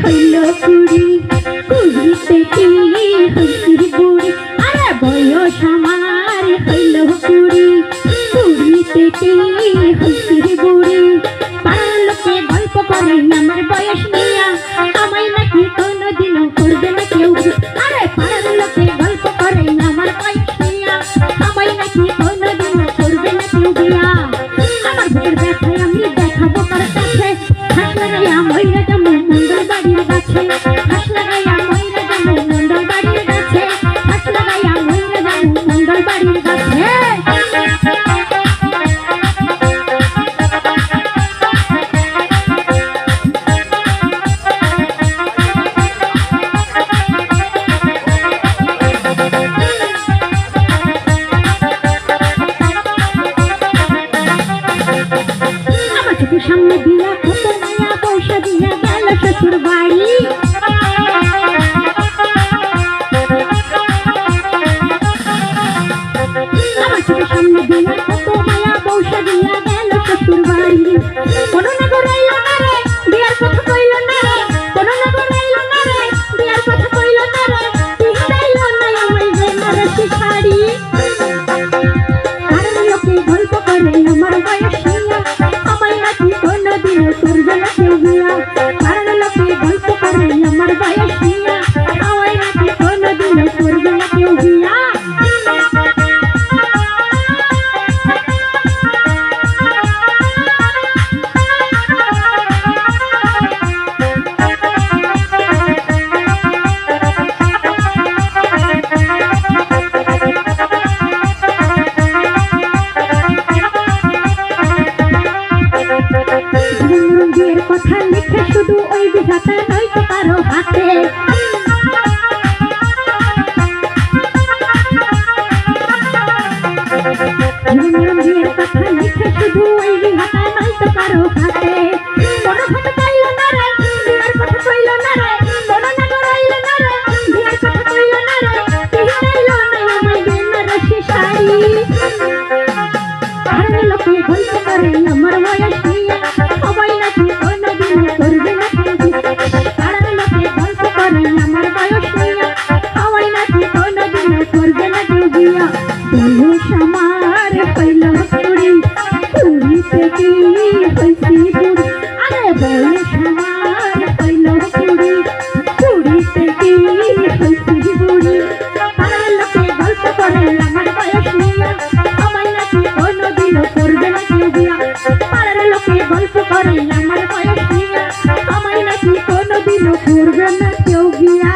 হইল কুড়ি, কুড়িতে কি হইছি বুড়ি। আরে বয়স আমার হইল কুড়ি, কুড়িতে কি হইছি বুড়ি। পাড়ার লোকে গল্প করে আমার বয়স নিয়া, আমায় নাকি কোনোদিনও করবে না কেউ। আরে পাড়ার লোকে গল্প করে আমার বয়স নিয়া, আমায় নাকি কোনোদিনও করবে না কেউ বিয়া। আমার বুকের ব্যথায় আমি দেখাবো কার কাছে, হাস লাগাইয়া মইরা যাবো মন্ডল বাড়ির কাছে, হাস লাগাইয়া মইরা যাবো মন্ডল বাড়ির কাছে, হাস লাগাইয়া মইরা যাবো মন্ডল বাড়ির কাছে। সামনে দিয়া কত মায়া পয়সা দিয়া গেল শ্বশুর বাড়ি। আমার চোখের সামনে দিয়া কত মায়া পয়সা দিয়া গেল শ্বশুর বাড়ি। কোনো না করাইল না রে বিয়ার কথা কইল না রে, কোনো না করাইল না রে বিয়ার কথা কইল না রে, পিছাইল না আমায় বেনারসি শাড়ি। আর লোকে গল্প করে আমার বয়স নিয়া, আমায় নাকি কোনোদিনও করবে না কেউ বিয়া। আর লোকে গল্প করে আমার বয়স নিয়া, আমায় নাকি কোনোদিনও করবে না কেউ বিয়া। বিয়ের কথা লিখে শুধু ওই বিধাতা নয়তো কারো হাতে। বিয়ের কথা লিখে শুধু ওই বিধাতা নয়তো কারো হাতে। কোনো কথা কইল না রে বিয়ের কথা কইল না রে, কোনো না করাইল না রে বিয়ের কথা কইল না রে, পিছাইল না আমায় বেনারসি শাড়ি। আর লোকে গল্প করে আমার বয়স নিয়া, সবাই নাকি কোনোদিনও করবে না কেউ বিয়া। পাড়ার লোকে গল্প করে আমার বয়স নিয়া, সবাই নাকি কোনোদিনও করবে না কেউ বিয়া। বয়স আমার হইল কুড়ি, কুড়িতে কি হইছি বুড়ি। আরে বয়স আমার হইল কুড়ি, কুড়িতে কি হইছি বুড়ি। পাড়ার লোকে গল্প করে আমার বয়স নিয়া, সবাই নাকি কোনোদিনও করবে না কেউ বিয়া। পাড়ার লোকে গল্প করে আমার বয়স নিয়া, আমায় নাকি কোনোদিনও করবে না কেউ বিয়া।